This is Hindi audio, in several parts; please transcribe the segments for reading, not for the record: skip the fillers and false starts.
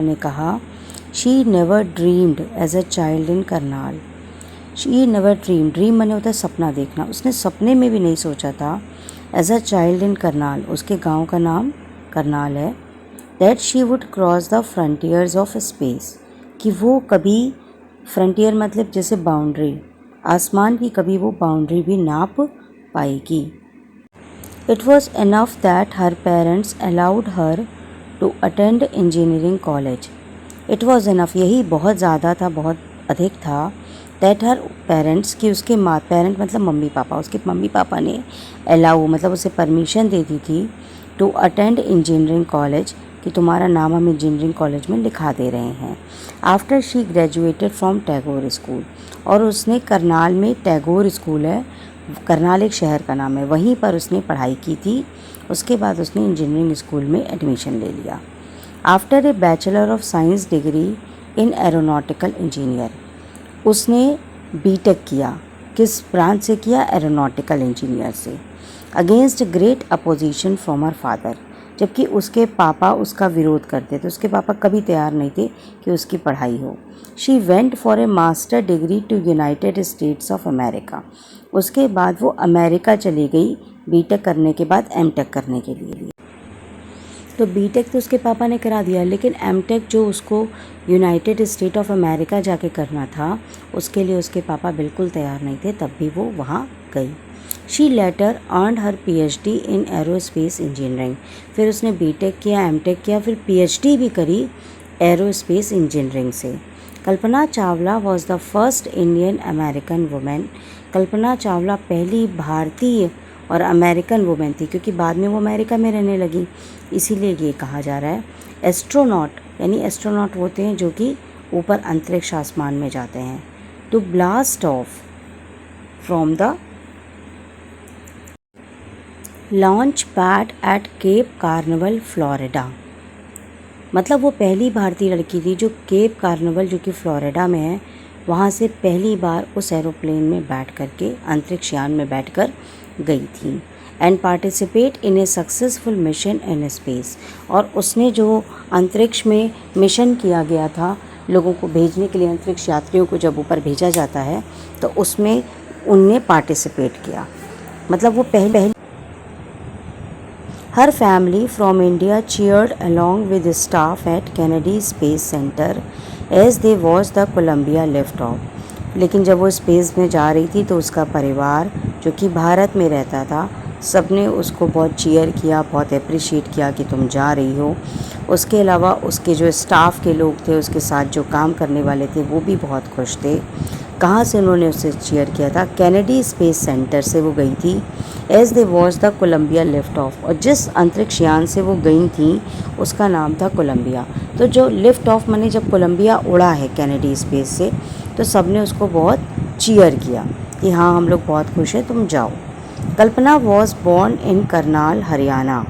ने कहा, she never dreamed as a child in Karnal. She never dream माने होता है सपना देखना। उसने सपने में भी नहीं सोचा था as a child in Karnal, उसके गांव का नाम करनाल है, that she would cross the frontiers of space, कि वो कभी फ्रंटियर मतलब जैसे बाउंड्री, आसमान की कभी वो बाउंड्री भी नाप पाएगी। It was enough that her parents allowed her to attend engineering college. It was enough, यही बहुत ज़्यादा था, बहुत अधिक था, दैट हर पेरेंट्स, कि उसके पेरेंट मतलब मम्मी पापा, उसके मम्मी पापा ने अलाउ मतलब उसे परमिशन दे दी थी टू अटेंड इंजीनियरिंग कॉलेज, कि तुम्हारा नाम हम इंजीनियरिंग कॉलेज में लिखा दे रहे हैं। After she graduated from Tagore school, और उसने करनाल में टैगोर स्कूल है, करनाल एक शहर का नाम है, वहीं पर उसने पढ़ाई की थी। उसके बाद उसने इंजीनियरिंग स्कूल में एडमिशन ले लिया। After a bachelor of science degree in aeronautical engineer, उसने बीटेक किया, किस ब्रांच से किया, एरोनॉटिकल इंजीनियर से, against great opposition from her father, जबकि उसके पापा उसका विरोध करते थे, उसके पापा कभी तैयार नहीं थे कि उसकी पढ़ाई हो। She went for a master degree to United States of America, उसके बाद वो अमेरिका चली गई बीटेक करने के बाद एमटेक करने के लिए। तो बीटेक तो उसके पापा ने करा दिया, लेकिन एमटेक जो उसको यूनाइटेड स्टेट ऑफ अमेरिका जाके करना था, उसके लिए उसके पापा बिल्कुल तैयार नहीं थे, तब भी वो वहाँ गई। She later earned her PhD in aerospace engineering, फिर उसने बीटेक किया, एमटेक किया, फिर पीएचडी भी करी एरोस्पेस इंजीनियरिंग से। Kalpana Chawla was the first Indian American women, Kalpana Chawla पहली भारतीय और अमेरिकन वुमेन थी, क्योंकि बाद में वो अमेरिका में रहने लगी, इसीलिए ये कहा जा रहा है। एस्ट्रोनॉट, यानी एस्ट्रोनॉट होते हैं जो कि ऊपर अंतरिक्ष आसमान में जाते हैं। To blast off from the launch pad at Cape Carnival Florida, मतलब वो पहली भारतीय लड़की थी जो केप कार्निवल जो कि फ्लोरिडा में है, वहाँ से पहली बार उस एरोप्लेन में बैठ कर के अंतरिक्ष यान में बैठकर गई थी। And participate in A successful mission in space, और उसने जो अंतरिक्ष में मिशन किया गया था लोगों को भेजने के लिए, अंतरिक्ष यात्रियों को जब ऊपर भेजा जाता है तो उसमें उनने पार्टिसिपेट किया, मतलब वो पहले। हर family from India cheered along with staff at Kennedy Space Center as they watch the Columbia lift off, लेकिन जब वो स्पेस में जा रही थी तो उसका परिवार जो कि भारत में रहता था, सबने उसको बहुत चीयर किया, बहुत अप्रिशिएट किया कि तुम जा रही हो। उसके अलावा उसके जो स्टाफ के लोग थे, उसके साथ जो काम करने वाले थे, वो भी बहुत खुश थे। कहाँ से उन्होंने उसे चीयर किया था, कैनेडी स्पेस सेंटर से वो गई थी। As they watch the Columbia lift off, और जिस अंतरिक्ष यान से वो गई थी उसका नाम था कोलंबिया। तो जो लिफ्ट ऑफ माने जब कोलंबिया उड़ा है कैनेडी स्पेस से, तो सबने उसको बहुत चीयर किया कि हाँ हम लोग बहुत खुश हैं, तुम जाओ। Kalpana was born in Karnal Haryana,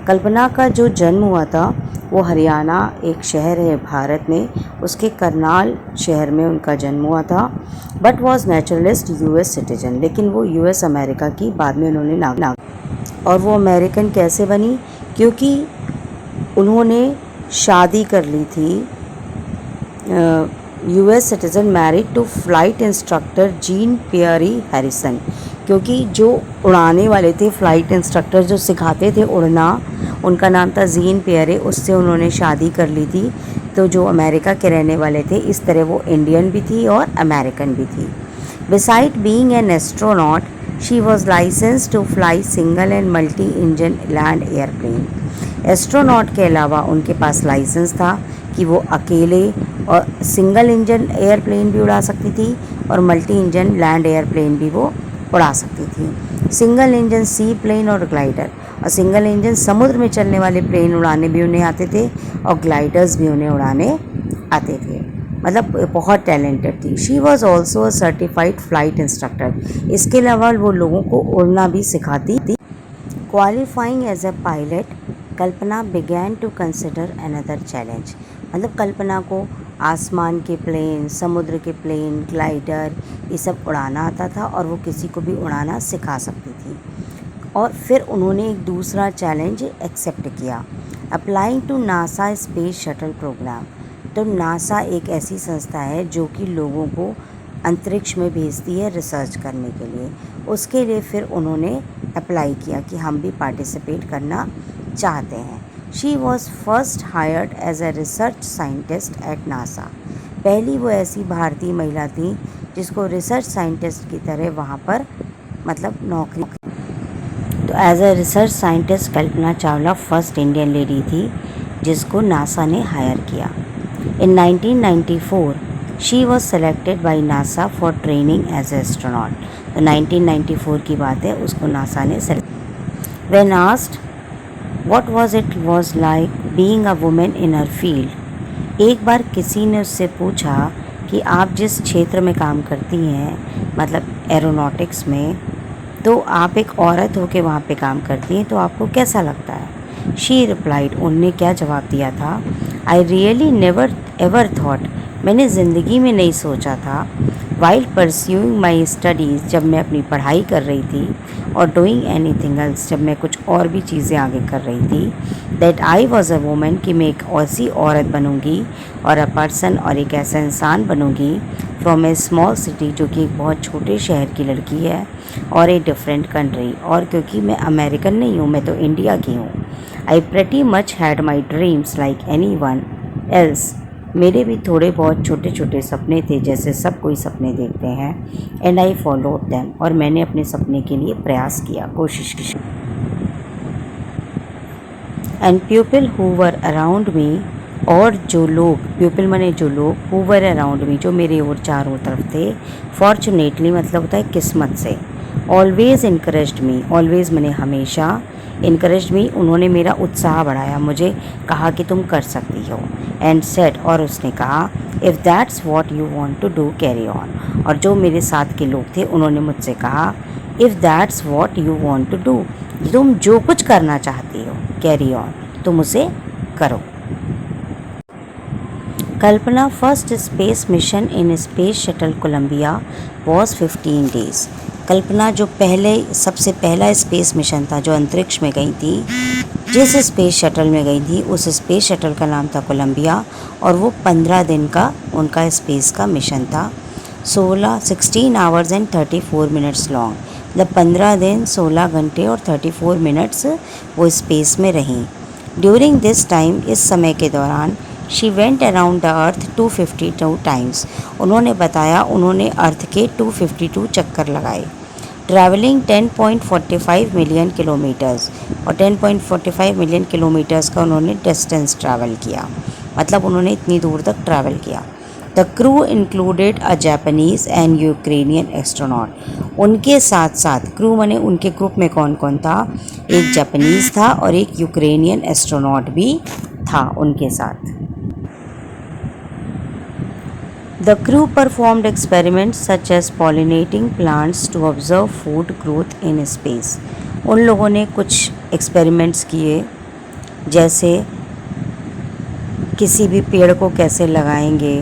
Kalpana का जो जन्म हुआ था वो हरियाणा एक शहर है भारत में, उसके करनाल शहर में उनका जन्म हुआ था। But was naturalist US citizen, लेकिन वो यूएस अमेरिका की बाद में उन्होंने नाम, और वो अमेरिकन कैसे बनी, क्योंकि उन्होंने शादी कर ली थी US citizen, married to flight instructor Jean Pierre Harrison, क्योंकि जो उड़ाने वाले थे, फ्लाइट इंस्ट्रक्टर जो सिखाते थे उड़ना, उनका नाम था जीन पियरे, उससे उन्होंने शादी कर ली थी। तो जो अमेरिका के रहने वाले थे, इस तरह वो इंडियन भी थी और अमेरिकन भी थी। Besides being an astronaut, she was licence to fly single and multi engine land airplane, astronaut के अलावा उनके पास लाइसेंस था कि वो अकेले और सिंगल इंजन एयरप्लेन भी उड़ा सकती थी और मल्टी इंजन लैंड एयरप्लेन भी वो उड़ा सकती थी। सिंगल इंजन सी प्लेन और ग्लाइडर, और सिंगल इंजन समुद्र में चलने वाले प्लेन उड़ाने भी उन्हें आते थे और ग्लाइडर्स भी उन्हें उड़ाने आते थे, मतलब बहुत टैलेंटेड थी। She was also a certified flight instructor, इसके अलावा वो लोगों को उड़ना भी सिखाती थी। Qualifying as a pilot, Kalpana began to consider another challenge, मतलब कल्पना को आसमान के प्लेन, समुद्र के प्लेन, ग्लाइडर, ये सब उड़ाना आता था और वो किसी को भी उड़ाना सिखा सकती थी। और फिर उन्होंने एक दूसरा चैलेंज एक्सेप्ट किया, applying to NASA space shuttle programme. तो नासा एक ऐसी संस्था है जो कि लोगों को अंतरिक्ष में भेजती है रिसर्च करने के लिए। उसके लिए फिर उन्होंने अप्लाई किया कि हम भी पार्टिसिपेट करना चाहते हैं। She was first hired as a research scientist at NASA. पहली वो ऐसी भारतीय महिला थी जिसको रिसर्च साइंटिस्ट की तरह वहाँ पर मतलब नौकरी। तो as a research scientist Kalpana Chawla first Indian lady थी जिसको नासा ने हायर किया। In 1994 she was selected by NASA for training as a astronaut. तो 1994 की बात है, उसको नासा ने select. When asked what was it was like being a women in her field. एक बार किसी ने उससे पूछा कि आप जिस क्षेत्र में काम करती हैं मतलब एरोनॉटिक्स में, तो आप एक औरत होकर वहाँ पे काम करती हैं, तो आपको कैसा लगता है। शी रिप्लाइड, उनने क्या जवाब दिया था, I really never ever thought, मैंने ज़िंदगी में नहीं सोचा था, वाइल परस्यूइंग माई स्टडीज़, जब मैं अपनी पढ़ाई कर रही थी, और डूइंग एनीथिंग एल्स, जब मैं कुछ और भी चीज़ें आगे कर रही थी, that I was a woman, कि मैं एक ऐसी औरत बनूँगी और अ पर्सन, और एक ऐसा इंसान बनूँगी फ्रॉम ए स्मॉल सिटी, जो कि एक बहुत छोटे शहर की लड़की है, और ए डिफरेंट कंट्री, और क्योंकि मैं अमेरिकन नहीं हूँ, मैं तो इंडिया की हूँ। I pretty much had my dreams like anyone else, मेरे भी थोड़े बहुत छोटे छोटे सपने थे जैसे सब कोई सपने देखते हैं। एंड आई फॉलोड दैम, और मैंने अपने सपने के लिए प्रयास किया, कोशिश की। And people who were around me, और जो लोग, पीपल माने जो लोग, हु वर अराउंड मी, जो मेरे और चारों तरफ थे, फॉर्चुनेटली मतलब होता है किस्मत से, ऑलवेज इनकरेज्ड मी, ऑलवेज मैंने हमेशा, इनकरेज्ड मी उन्होंने मेरा उत्साह बढ़ाया, मुझे कहा कि तुम कर सकती हो। एंड सेड, और उसने कहा, if that's what you want to do carry on, और जो मेरे साथ के लोग थे उन्होंने मुझसे कहा, if that's what you want to do, तुम जो कुछ करना चाहती हो कैरी ऑन, तुम उसे करो। Kalpana first space mission in space shuttle Columbia was 15 days. Kalpana जो सबसे पहला स्पेस मिशन था जो अंतरिक्ष में गई थी, जिस स्पेस शटल में गई थी उस स्पेस शटल का नाम था कोलंबिया, और वो 15 दिन का उनका स्पेस का मिशन था। 16 आवर्स एंड 34 मिनट्स लॉन्ग, मतलब 15 दिन 16 घंटे और 34 मिनट्स वो स्पेस में रहीं। ड्यूरिंग दिस टाइम, इस समय के दौरान, she went around the earth 252 times, उन्होंने बताया उन्होंने अर्थ के 252 चक्कर लगाए। ट्रैवलिंग 10.45 मिलियन किलोमीटर्स, और 10.45 मिलियन किलोमीटर्स का उन्होंने डिस्टेंस ट्रैवल किया, मतलब उन्होंने इतनी दूर तक ट्रैवल किया। The crew included a Japanese and Ukrainian astronaut, उनके साथ साथ क्रू माने उनके ग्रुप में कौन कौन था, एक जापानीज़ था और एक यूक्रेनियन एस्ट्रोनॉट भी था उनके साथ। The crew performed experiments such as pollinating plants to observe food growth in space. उन लोगों ने कुछ एक्सपेरिमेंट्स किए, जैसे किसी भी पेड़ को कैसे लगाएंगे,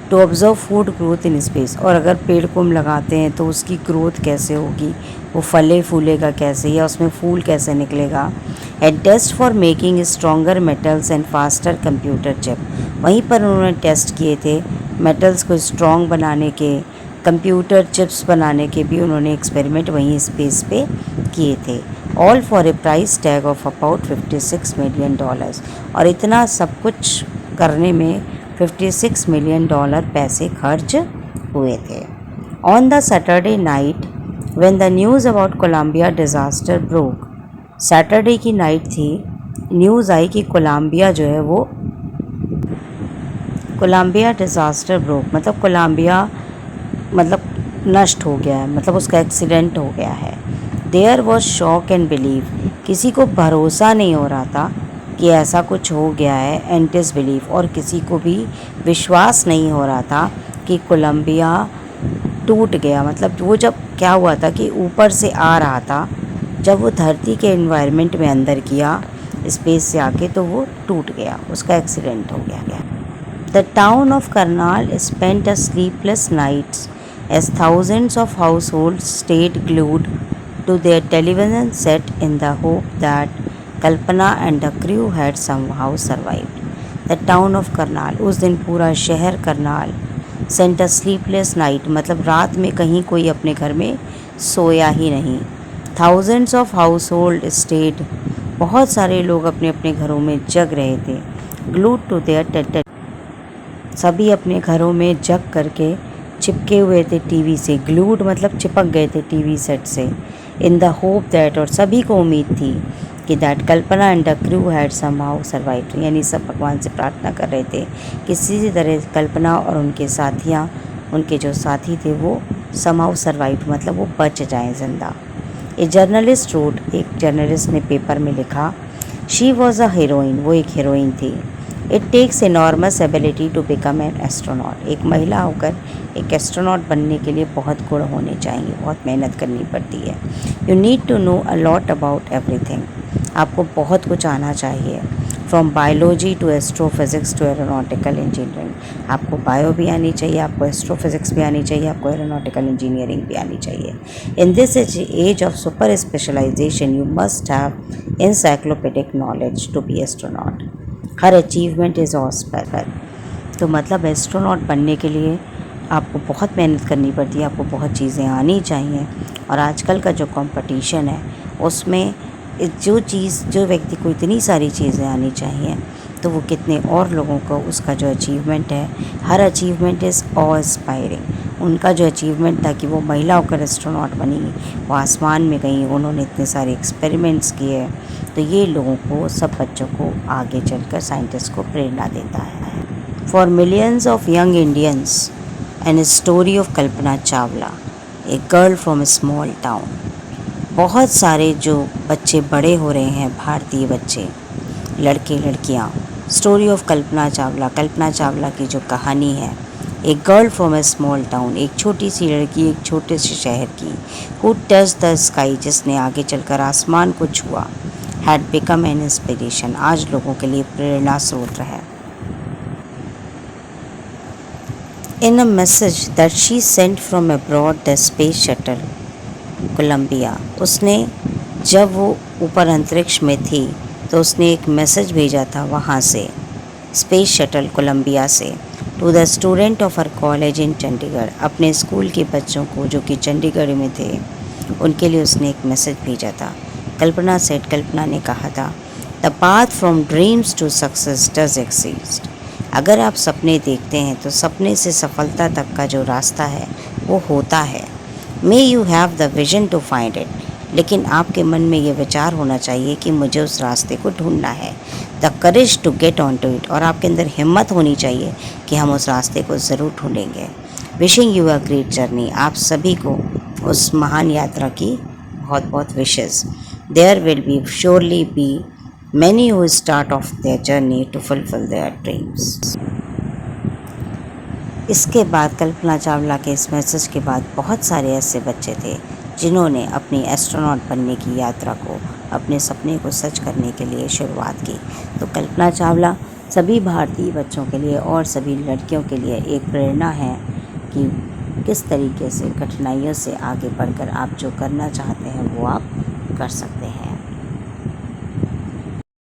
to observe food growth in space, और अगर पेड़ को हम लगाते हैं तो उसकी ग्रोथ कैसे होगी, वो फले फूलेगा कैसे, या उसमें फूल कैसे निकलेगा। And test for making stronger metals and faster computer chip, वहीं पर उन्होंने टेस्ट किए थे मेटल्स को स्ट्रॉन्ग बनाने के, कंप्यूटर चिप्स बनाने के भी उन्होंने एक्सपेरिमेंट वहीं स्पेस पे किए थे। All for a price tag of about $56 million, और इतना सब कुछ करने में $56 मिलियन पैसे खर्च हुए थे। On the Saturday night when the news about Columbia disaster broke, Saturday की नाइट थी, न्यूज़ आई कि कोलंबिया जो है वो, कोलंबिया डिज़ास्टर ब्रोक मतलब कोलंबिया मतलब नष्ट हो गया है, मतलब उसका एक्सीडेंट हो गया है। There was shock and believe, किसी को भरोसा नहीं हो रहा था कि ऐसा कुछ हो गया है, एंड डिसबिलीव, और किसी को भी विश्वास नहीं हो रहा था कि कोलंबिया टूट गया। मतलब वो जब क्या हुआ था कि ऊपर से आ रहा था, जब वो धरती के एनवायरनमेंट में अंदर किया स्पेस से आके, तो वो टूट गया, उसका एक्सीडेंट हो गया। The town of Karnal spent a sleepless nights as thousands of households stayed glued to their television set in the hope that Kalpana and the crew had somehow survived the town of Karnal. उस दिन पूरा शहर Karnal sent a sleepless night, मतलब रात में कहीं कोई अपने घर में सोया ही नहीं। Thousands of household stayed, बहुत सारे लोग अपने अपने घरों में जग रहे थे। ग्लूड टू देयर टेंट, सभी अपने घरों में जग करके चिपके हुए थे टीवी से। ग्लूड मतलब चिपक गए थे टीवी सेट से। इन द होप दैट, और सभी को उम्मीद थी कि that Kalpana and the crew had somehow survived, यानी सब भगवान से प्रार्थना कर रहे थे कि किसी तरह कल्पना और उनके साथियाँ, उनके जो साथी थे वो समहाउ सर्वाइव्ड, मतलब वो बच जाएं जिंदा। ए जर्नलिस्ट रोड, एक जर्नलिस्ट ने पेपर में लिखा, शी वॉज अ हीरोइन, वो एक हीरोइन थी। It takes enormous ability to become an astronaut, एक महिला होकर एक एस्ट्रोनॉट बनने के लिए बहुत गुण होने चाहिए, बहुत मेहनत करनी पड़ती है। You need to know a lot about everything, आपको बहुत कुछ आना चाहिए। From biology to astrophysics to aeronautical engineering, आपको बायो भी आनी चाहिए, आपको एस्ट्रोफिज़िक्स भी आनी चाहिए, आपको एरोनॉटिकल इंजीनियरिंग भी आनी चाहिए। In this age of super specialization you must have encyclopedic knowledge to be astronaut. Her achievement is a spur, तो मतलब एस्ट्रोनॉट बनने के लिए आपको बहुत मेहनत करनी पड़ती है, आपको बहुत चीज़ें आनी चाहिए। और आजकल का जो कंपटीशन है उसमें जो व्यक्ति को इतनी सारी चीज़ें आनी चाहिए, तो वो कितने और लोगों को उसका जो अचीवमेंट है, हर अचीवमेंट इज़ ऑ इंस्पायरिंग। उनका जो अचीवमेंट था कि वो महिला होकर एस्ट्रोनॉट बनी, वो आसमान में गई, उन्होंने इतने सारे एक्सपेरिमेंट्स किए, तो ये लोगों को, सब बच्चों को आगे चलकर साइंटिस्ट को प्रेरणा देता है। For millions of young Indians and story of Kalpana Chawla, a girl from A small town. बहुत सारे जो बच्चे बड़े हो रहे हैं, भारतीय बच्चे, लड़के लड़कियां, स्टोरी ऑफ कल्पना चावला, कल्पना चावला की जो कहानी है, एक girl from A small town, एक छोटी सी लड़की एक छोटे से शहर की, हु टच द स्काई, जिसने आगे चलकर आसमान को छुआ, हैड बिकम एन इंस्पिरेशन, आज लोगों के लिए प्रेरणा स्रोत है। In a message that she sent from aboard the space shuttle Columbia, उसने जब वो ऊपर अंतरिक्ष में थी तो उसने एक मैसेज भेजा था वहाँ से, स्पेस शटल कोलंबिया से, to the student of her college in Chandigarh, अपने स्कूल के बच्चों को जो कि चंडीगढ़ में थे, उनके लिए उसने एक मैसेज भेजा था। कल्पना सेट, कल्पना ने कहा था, the path from dreams to success does exist, अगर आप सपने देखते हैं तो सपने से सफलता तक का जो रास्ता है वो होता है। May you have the vision to find it, लेकिन आपके मन में ये विचार होना चाहिए कि मुझे उस रास्ते को ढूंढना है। The courage to get on to it, और आपके अंदर हिम्मत होनी चाहिए कि हम उस रास्ते को ज़रूर ढूंढेंगे। Wishing you a great journey, आप सभी को उस महान यात्रा की बहुत बहुत wishes. There will be surely be many who start off their journey to fulfil their dreams. इसके बाद कल्पना चावला के इस मैसेज के बाद बहुत सारे ऐसे बच्चे थे जिन्होंने अपनी एस्ट्रोनॉट बनने की यात्रा को, अपने सपने को सच करने के लिए शुरुआत की। तो कल्पना चावला सभी भारतीय बच्चों के लिए और सभी लड़कियों के लिए एक प्रेरणा है कि किस तरीके से कठिनाइयों से आगे बढ़कर आप जो करना चाहते हैं वो आप कर सकते हैं।